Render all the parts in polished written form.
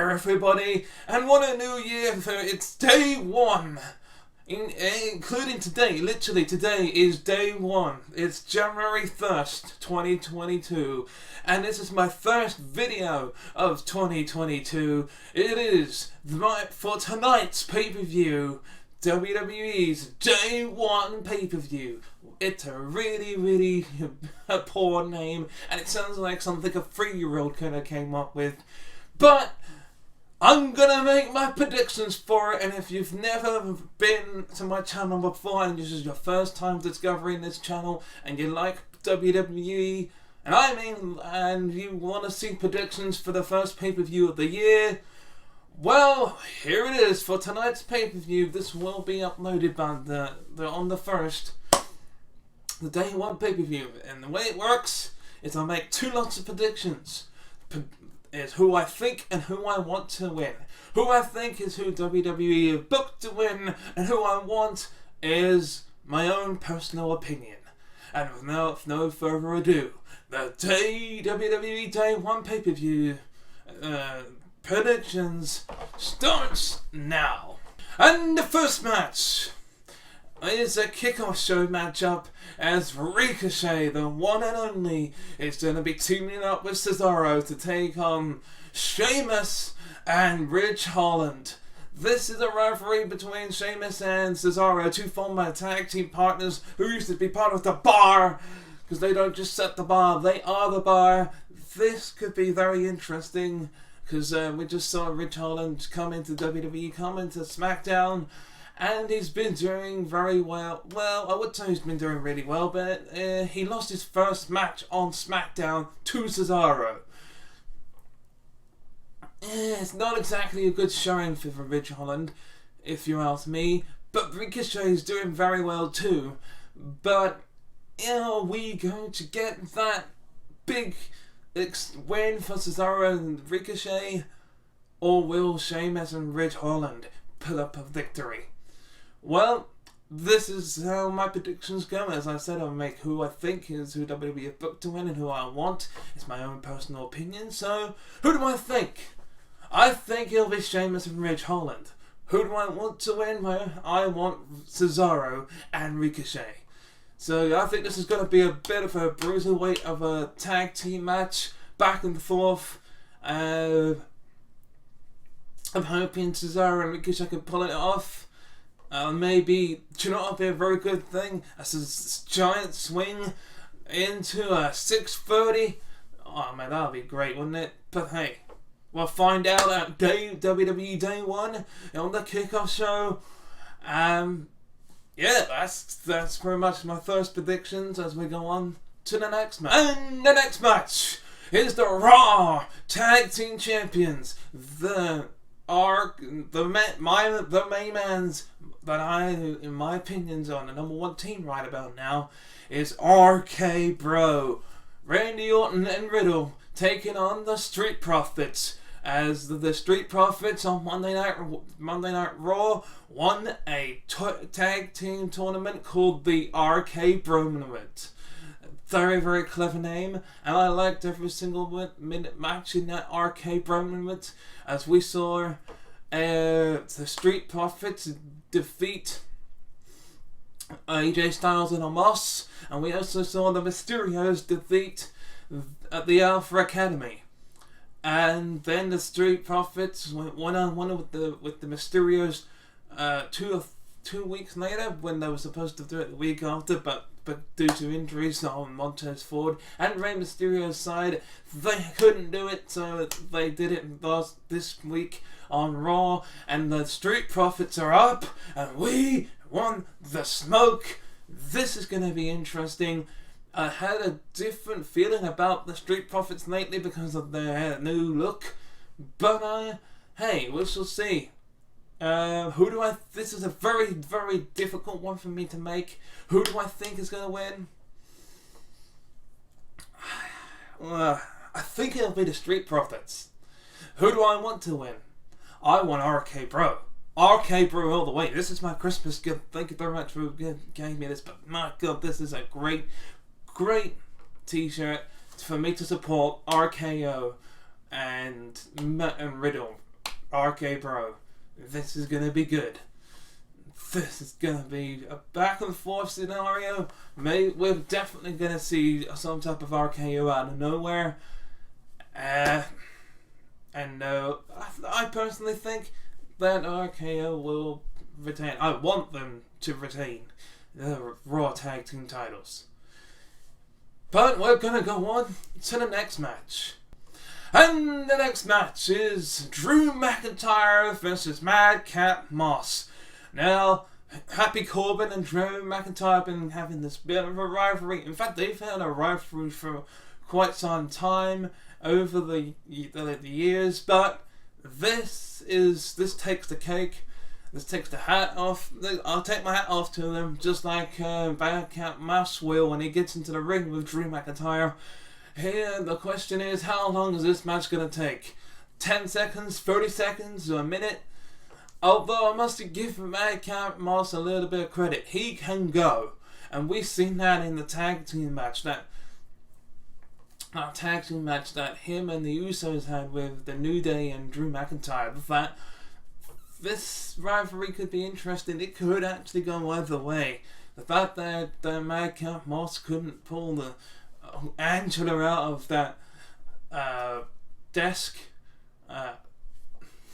year, everybody, and what a new year! It's day one, including today. Literally, today is day one. It's January 1st, 2022, and this is my first video of 2022. It is for tonight's pay-per-view, WWE's day one pay-per-view. It's a really poor name, and it sounds like something a 3-year-old kind of came up with. But I'm gonna make my predictions for it, and if you've never been to my channel before and this is your first time discovering this channel and you like WWE, and you want to see predictions for the first pay-per-view of the year, well, here it is for tonight's pay-per-view. This will be uploaded by on the 1st. The day one pay-per-view, and the way it works is I make 2 lots of predictions. Is who I think and who I want to win. Who I think is who WWE have booked to win, and who I want is my own personal opinion. And without no further ado, the WWE Day 1 pay-per-view predictions starts now. And the first match is a kickoff show matchup as Ricochet, the one and only, is going to be teaming up with Cesaro to take on Sheamus and Ridge Holland. This is a rivalry between Sheamus and Cesaro, 2 former tag team partners who used to be part of the Bar, because they don't just set the bar, they are the Bar. This could be very interesting, because we just saw Ridge Holland come into WWE, come into SmackDown, and he's been doing very well. Well, I would say he's been doing really well, but he lost his first match on SmackDown to Cesaro. It's not exactly a good showing for Ridge Holland, if you ask me, but Ricochet is doing very well too. But are we going to get that big win for Cesaro and Ricochet, or will Sheamus and Ridge Holland pull up a victory? Well, this is how my predictions go. As I said, I'll make who I think is who WWE have booked to win and who I want. It's my own personal opinion. So, who do I think? I think it'll be Sheamus and Ridge Holland. Who do I want to win? Well, I want Cesaro and Ricochet. So I think this is going to be a bit of a bruiserweight of a tag team match, back and forth. I'm hoping Cesaro and Ricochet can pull it off. Maybe, do you know what would be a very good thing? A giant swing into a 630. Oh man, that would be great, wouldn't it? But hey, we'll find out at WWE Day 1 on the kickoff show. Yeah, that's pretty much my first predictions as we go on to the next match. And the next match is the Raw Tag Team Champions. The main man's that in my opinions, on the number 1 team right about now is RK Bro. Randy Orton and Riddle taking on the Street Profits, as the Street Profits on Monday Night Raw won a tag team tournament called the RK Bro Tournament. Very clever name, and I liked every single minute match in that RK Bro Tournament, as we saw the Street Profits defeat AJ Styles and Omos, and we also saw the Mysterios defeat the Alpha Academy. And then the Street Profits went one-on-one with the Mysterios 2 weeks later, when they were supposed to do it the week after, but due to injuries on Montez Ford and Rey Mysterio's side, they couldn't do it, so they did it this week on Raw, and the Street Profits are up, and we won the smoke. This is going to be interesting. I had a different feeling about the Street Profits lately because of their new look, but hey, we shall see. This is a very difficult one for me to make. Who do I think is going to win? I think it'll be the Street Profits. Who do I want to win? I want RK Bro. RK Bro all the way. This is my Christmas gift. Thank you very much for giving me this, but my god, this is a great t-shirt for me to support RKO and Riddle. RK Bro, this is going to be good. This is going to be a back and forth scenario. We're definitely going to see some type of RKO out of nowhere. I personally think that RKO will retain. I want them to retain the Raw Tag Team titles. But we're going to go on to the next match. And the next match is Drew McIntyre versus Madcap Moss. Now, Happy Corbin and Drew McIntyre have been having this bit of a rivalry. In fact, they've had a rivalry for quite some time over the years. But this takes the cake. This takes the hat off. I'll take my hat off to them, just like Madcap Moss will when he gets into the ring with Drew McIntyre. Here, the question is, how long is this match going to take? 10 seconds, 30 seconds, or a minute? Although I must give Madcap Moss a little bit of credit. He can go. And we've seen that in the tag team match. That tag team match that him and the Usos had with the New Day and Drew McIntyre. The fact this rivalry could be interesting. It could actually go either way. The fact that Madcap Moss couldn't pull the Angela out of that desk,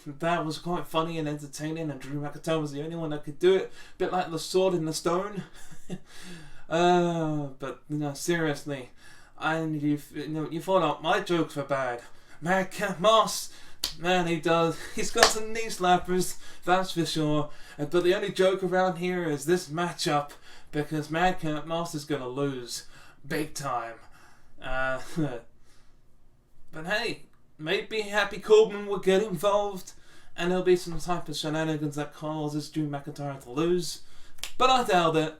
that was quite funny and entertaining, and Drew McIntyre was the only one that could do it. A bit like the sword in the stone. But seriously, and you thought out my jokes were bad. Madcap Moss, man, he's got some knee slappers, that's for sure. But the only joke around here is this matchup, because Madcap Moss is gonna lose big time. But hey, maybe Happy Corbin will get involved and there'll be some type of shenanigans that causes Drew McIntyre to lose, but I doubt it.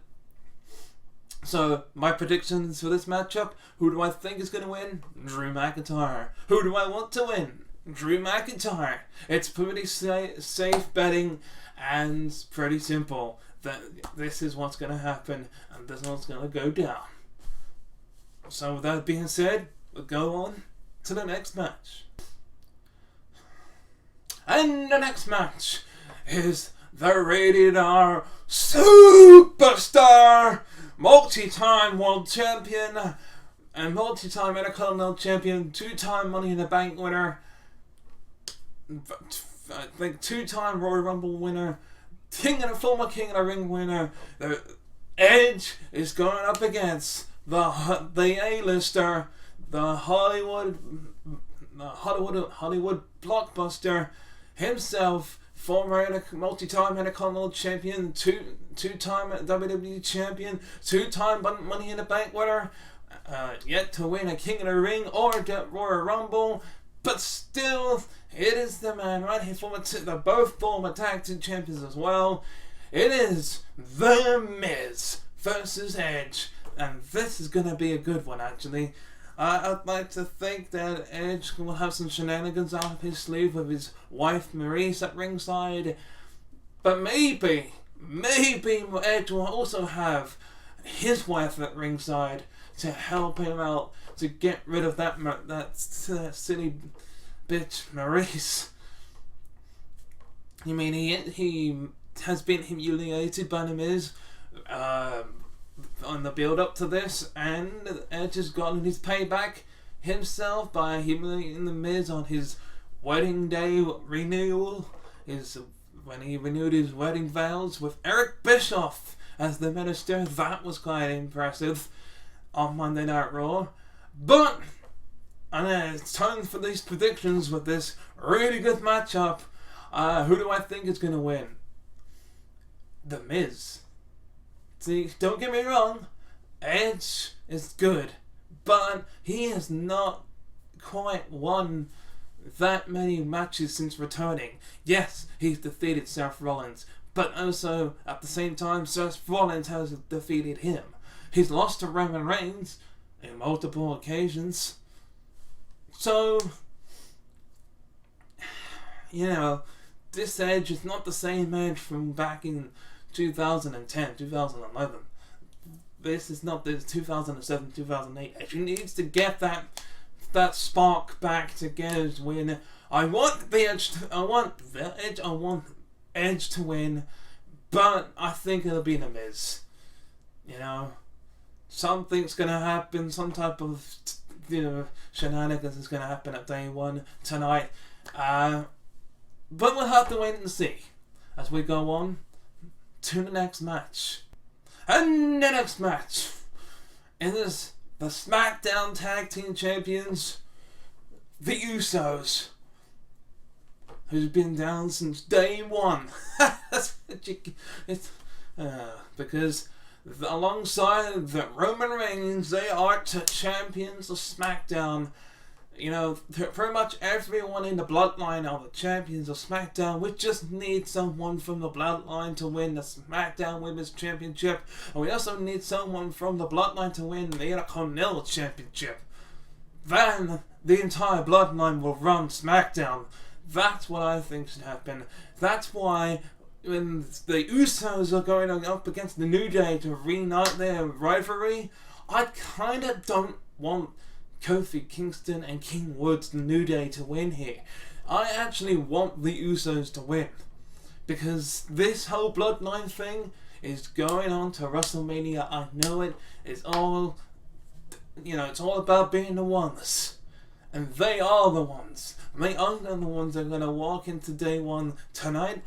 So my predictions for this matchup: who do I think is going to win? Drew McIntyre. Who do I want to win? Drew McIntyre. It's pretty safe betting and pretty simple that this is what's going to happen and this is what's going to go down. So with that being said, we'll go on to the next match. And the next match is the Rated R Superstar, multi-time world champion and multi-time Intercontinental champion, 2-time Money in the Bank winner, I think 2-time Royal Rumble winner, former King of the Ring winner. The Edge is going up against the A-lister, the Hollywood blockbuster himself, former multi-time Intercontinental champion, two-time WWE champion, 2-time Money in the Bank winner, yet to win a King of the Ring or get Royal Rumble, but still, it is the man right here, they're both former tag team champions as well. It is The Miz versus Edge. And this is going to be a good one, actually. I'd like to think that Edge will have some shenanigans up his sleeve with his wife Maurice at ringside. But maybe Edge will also have his wife at ringside to help him out to get rid of that silly bitch Maurice. You mean he has been humiliated by The Miz on the build up to this, and Edge has gotten his payback himself by humiliating The Miz on his wedding day renewal, when he renewed his wedding vows with Eric Bischoff as the minister. That was quite impressive on Monday Night Raw. But it's time for these predictions with this really good matchup. Who do I think is going to win? The Miz. See, don't get me wrong, Edge is good, but he has not quite won that many matches since returning. Yes, he's defeated Seth Rollins, but also at the same time Seth Rollins has defeated him. He's lost to Roman Reigns on multiple occasions. So, this Edge is not the same Edge from back in 2010, 2011. This is not the 2007, 2008 Edge. He needs to get that spark back to get his win I want Edge to win, but I think it'll be The Miz. You know, something's gonna happen. Some type of shenanigans is gonna happen at Day 1 tonight. But we'll have to wait and see as we go on to the next match. And the next match is the SmackDown Tag Team Champions, the Usos, who's been down since Day 1. Because alongside the Roman Reigns, they are the champions of SmackDown. You know, pretty much everyone in the bloodline are the champions of SmackDown. We just need someone from the bloodline to win the SmackDown Women's Championship. And we also need someone from the bloodline to win the Intercontinental Championship. Then the entire bloodline will run SmackDown. That's what I think should happen. That's why when the Usos are going up against the New Day to reunite their rivalry, I kind of don't want Kofi Kingston and King Woods, the New Day, to win here. I actually want the Usos to win, because this whole bloodline thing is going on to WrestleMania. I know it. It's all, it's all about being the ones, and they are the ones. They are the ones that are going to walk into Day 1 tonight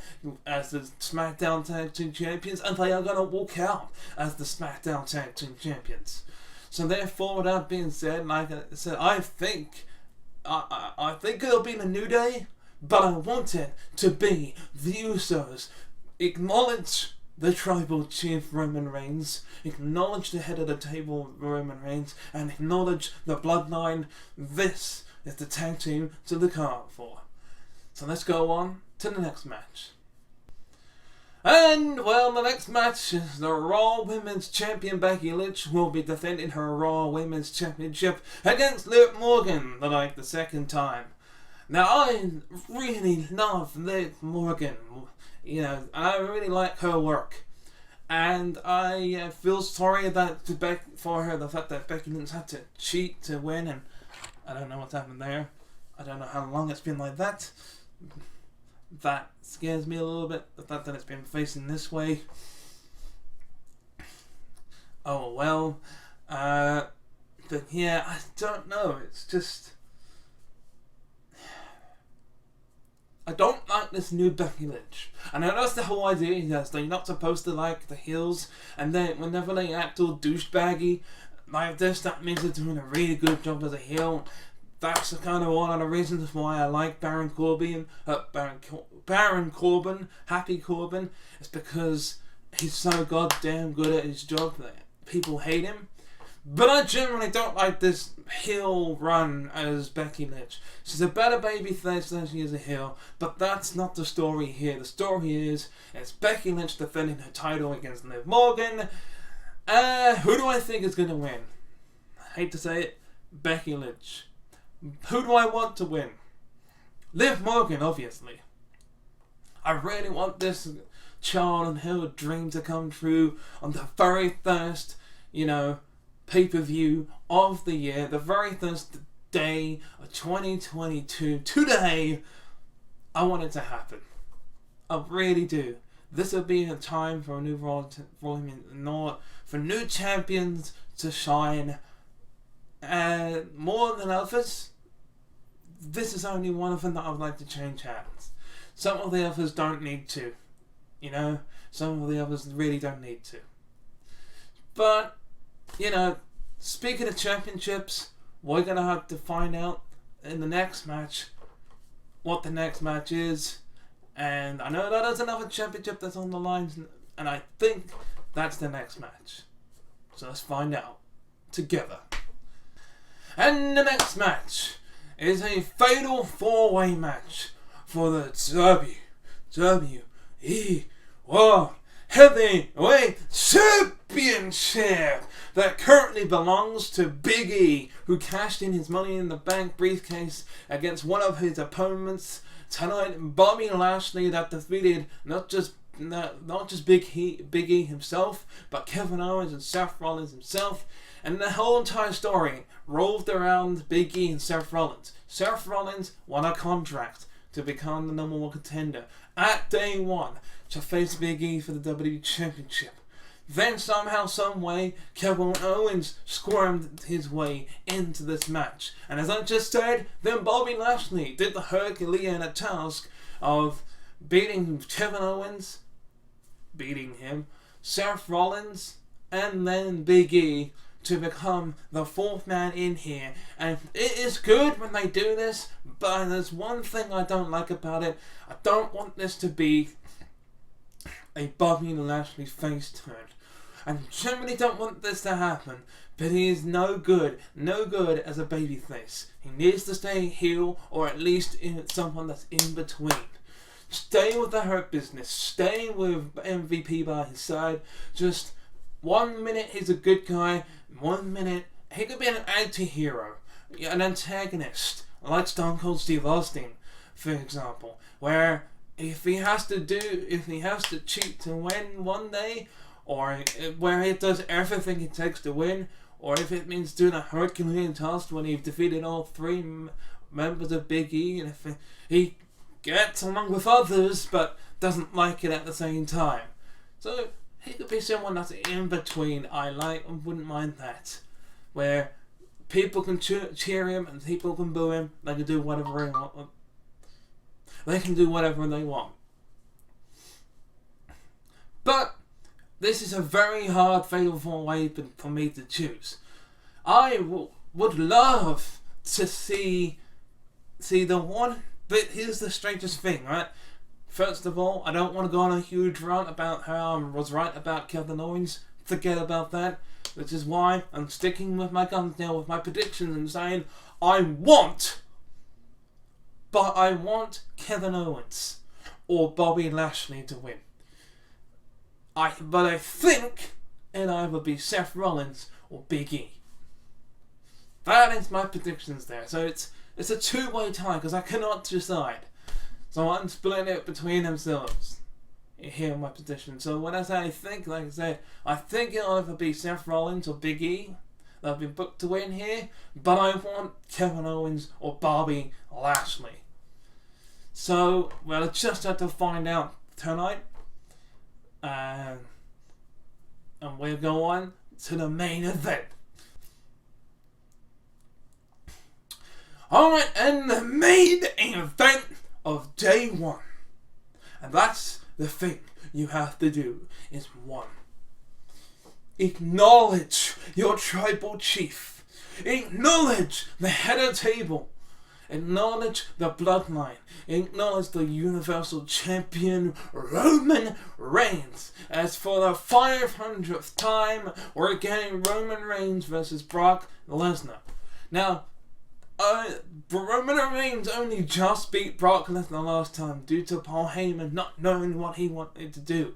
as the SmackDown Tag Team Champions, and they are going to walk out as the SmackDown Tag Team Champions. So therefore, with that being said, like I said, I think it'll be the New Day, but I want it to be the Usos. Acknowledge the Tribal Chief Roman Reigns, acknowledge the head of the table Roman Reigns, and acknowledge the bloodline. This is the tag team to look out for. So let's go on to the next match. And, well, the next match is the Raw Women's Champion Becky Lynch will be defending her Raw Women's Championship against Liv Morgan for like the second time. Now, I really love Liv Morgan, and I really like her work. And I feel sorry for her, the fact that Becky Lynch had to cheat to win, and I don't know what's happened there. I don't know how long it's been like that. That scares me a little bit, the fact that it's been facing this way. Oh well. But yeah, I don't know. It's just, I don't like this new Becky Lynch. And I know that's the whole idea, yes, that you're not supposed to like the heels, and then whenever they act all douchebaggy like this, that means they're doing a really good job as a heel. That's kind of one of the reasons why I like Baron Corbin, Happy Corbin. It's because he's so goddamn good at his job that people hate him. But I generally don't like this heel run as Becky Lynch. She's a better babyface than she is a heel, but that's not the story here. The story is, it's Becky Lynch defending her title against Liv Morgan. Who do I think is going to win? I hate to say it, Becky Lynch. Who do I want to win? Liv Morgan, obviously. I really want this childhood dream to come true on the very first, pay-per-view of the year, the very first day of 2022. Today, I want it to happen. I really do. This will be a time for a new for new champions to shine. And more than others, this is only one of them that I would like to change hands. Some of the others don't need to. Some of the others really don't need to. But, speaking of championships, we're going to have to find out in the next match what the next match is. And I know that there's another championship that's on the line, and I think that's the next match. So let's find out together. And the next match is a fatal 4-way match for the WWE World Heavyweight Championship that currently belongs to Big E, who cashed in his Money in the Bank briefcase against one of his opponents tonight, Bobby Lashley, that defeated not just Big E himself, but Kevin Owens and Seth Rollins himself. And the whole entire story revolved around Big E and Seth Rollins. Seth Rollins won a contract to become the number one contender at day one to face Big E for the WWE Championship. Then somehow, someway, Kevin Owens squirmed his way into this match. And as I just said, then Bobby Lashley did the Herculean task of beating Kevin Owens, beating him, Seth Rollins, and then Big E to become the fourth man in here. And it is good when they do this, but there's one thing I don't like about it. I don't want this to be a Bobby Lashley face turn. I generally don't want this to happen, but he is no good as a babyface. He needs to stay heel, or at least someone that's in between. Stay with the Hurt Business, stay with MVP by his side. Just 1 minute he's a good guy, 1 minute he could be an anti-hero, an antagonist, like Stone Cold Steve Austin, for example, where if he has to cheat to win one day, or where he does everything it takes to win, or if it means doing a Herculean task when he's defeated all three members of Big E, and if he gets along with others but doesn't like it at the same time. So he could be someone that's in between. I wouldn't mind that, where people can cheer him and people can boo him. They can do whatever they want. They can do whatever they want. But this is a very hard fatal way for me to choose. I would love to see the one, but here's the strangest thing, right? First of all, I don't want to go on a huge rant about how I was right about Kevin Owens. Forget about that. Which is why I'm sticking with my guns now with my predictions and saying I want Kevin Owens or Bobby Lashley to win. But I think it'll either be Seth Rollins or Big E. That is my predictions there. So it's a two-way tie because I cannot decide. So I'm splitting it between themselves. Here are my predictions. So when I say I think, like I said, I think it'll either be Seth Rollins or Big E that have been booked to win here. But I want Kevin Owens or Bobby Lashley. So we'll just have to find out tonight. And we'll go on to the main event. Alright, and the main event of day one. And that's the thing you have to do is one. Acknowledge your tribal chief. Acknowledge the head of the table. Acknowledge the bloodline. Acknowledge the Universal Champion Roman Reigns. As for the 500th time, we're getting Roman Reigns versus Brock Lesnar. Now, Roman Reigns only just beat Brock Lesnar last time due to Paul Heyman not knowing what he wanted to do.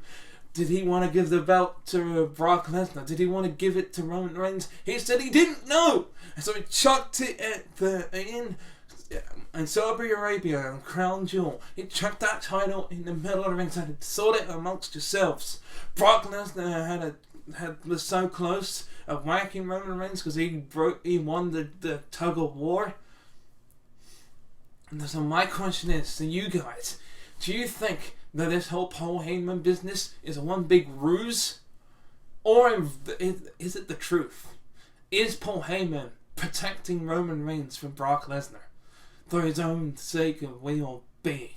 Did he want to give the belt to Brock Lesnar? Did he want to give it to Roman Reigns? He said he didn't know. So he chucked it in Saudi Arabia, Crown Jewel. He chucked that title in the middle of the ring and said, sort it amongst yourselves. Brock Lesnar was so close of whacking Roman Reigns because he won the tug of war. And so my question is to you guys, do you think that this whole Paul Heyman business is one big ruse? Or is it the truth? Is Paul Heyman protecting Roman Reigns from Brock Lesnar for his own sake of well-being?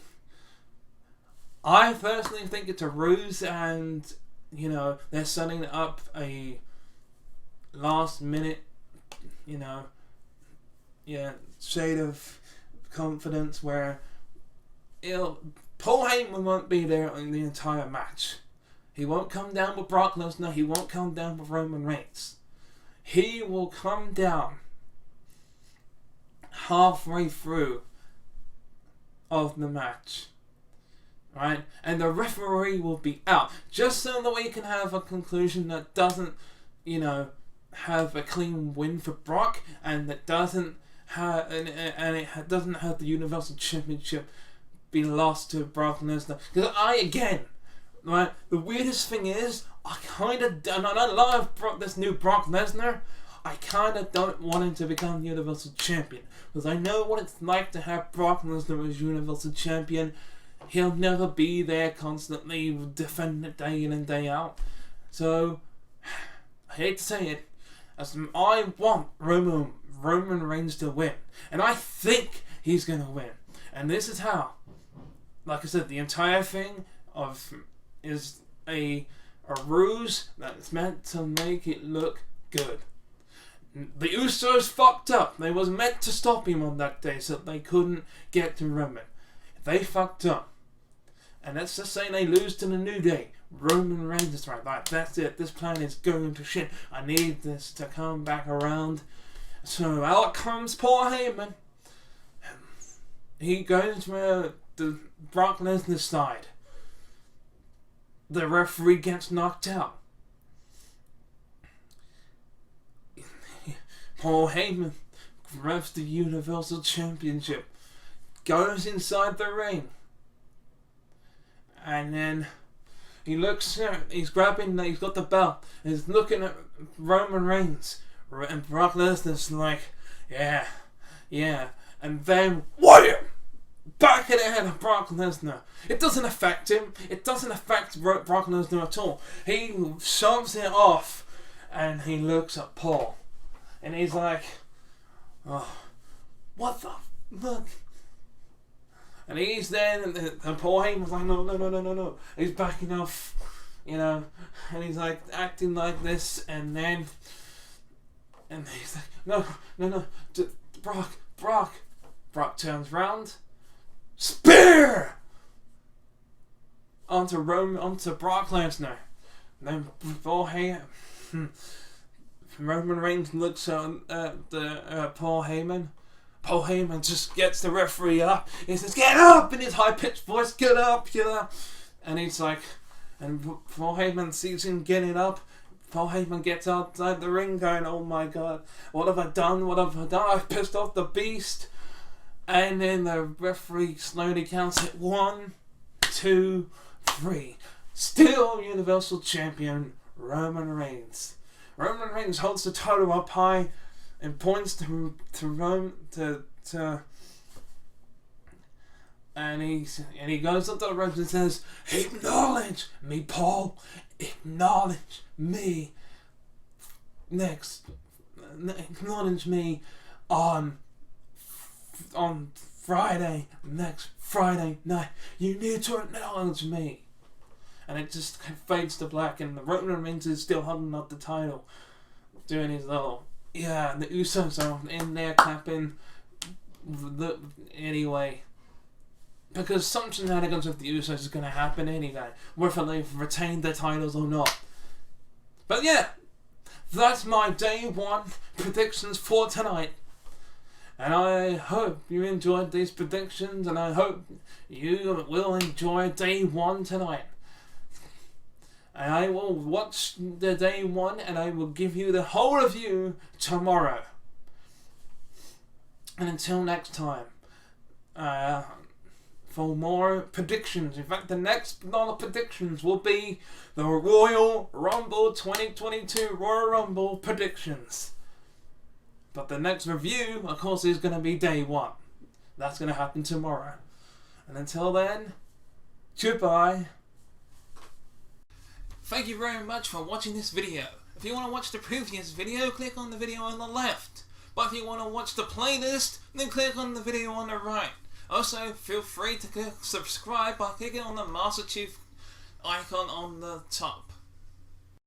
I personally think it's a ruse, and they're setting up a last minute shade of confidence where Paul Heyman won't be there in the entire match. He won't come down with Brock Lesnar. He won't come down with Roman Reigns. He will come down halfway through of the match, right? And the referee will be out, just so that we can have a conclusion that doesn't, have a clean win for Brock, and that doesn't have it doesn't have the Universal Championship be lost to Brock Lesnar. Because the weirdest thing is, I love this new Brock Lesnar. I kind of don't want him to become Universal Champion, because I know what it's like to have Brock Lesnar as Universal Champion. He'll never be there constantly defending it day in and day out. So, I hate to say it, as I want Roman Reigns to win. And I think he's going to win. And this is how. Like I said, the entire thing is a ruse that's meant to make it look good. The Usos fucked up. They was meant to stop him on that day so they couldn't get to Roman. They fucked up. And let's just say they lose to the New Day. Roman Reigns is right. Like, that's it. This plan is going to shit. I need this to come back around. So out comes Paul Heyman. He goes to the Brock Lesnar side. The referee gets knocked out. Paul Heyman grabs the Universal Championship. Goes inside the ring. And then he looks, he's got the belt, and he's looking at Roman Reigns, and Brock Lesnar's like, yeah, and then, wham! Back in the head of Brock Lesnar. It doesn't affect him, it doesn't affect Brock Lesnar at all. He shoves it off, and he looks at Paul, and he's like, oh, what the fuck? And he's there, and Paul Heyman's like, no. He's backing off, and he's like acting like this, and then, and he's like, no, Brock. Brock turns round, spear onto Brock Lesnar. And then Paul Heyman, Roman Reigns looks at Paul Heyman. Paul Heyman just gets the referee up. He says, get up! In his high-pitched voice, get up! And he's like, and Paul Heyman sees him getting up. Paul Heyman gets outside the ring going, oh my god, what have I done? I've pissed off the beast. And then the referee slowly counts it 1, 2, 3. Still Universal Champion, Roman Reigns. Roman Reigns holds the title up high and points to Rome and he goes up to the ropes and says, acknowledge me, Paul, acknowledge me acknowledge me on Friday, next Friday night, you need to acknowledge me. And it just fades to black, and the Roman Reigns is still holding up the title, doing his little, and the Usos are in there clapping. Anyway, because some shenanigans with the Usos is going to happen anyway, whether they've retained their titles or not. But yeah, that's my day one predictions for tonight. And I hope you enjoyed these predictions, and I hope you will enjoy day one tonight. And I will watch the day one, and I will give you the whole review tomorrow. And until next time, for more predictions. In fact, the next lot of predictions will be the Royal Rumble 2022 Royal Rumble predictions. But the next review, of course, is going to be day one. That's going to happen tomorrow. And until then, goodbye. Thank you very much for watching this video. If you want to watch the previous video, click on the video on the left. But if you want to watch the playlist, then click on the video on the right. Also, feel free to click subscribe by clicking on the Master Chief icon on the top.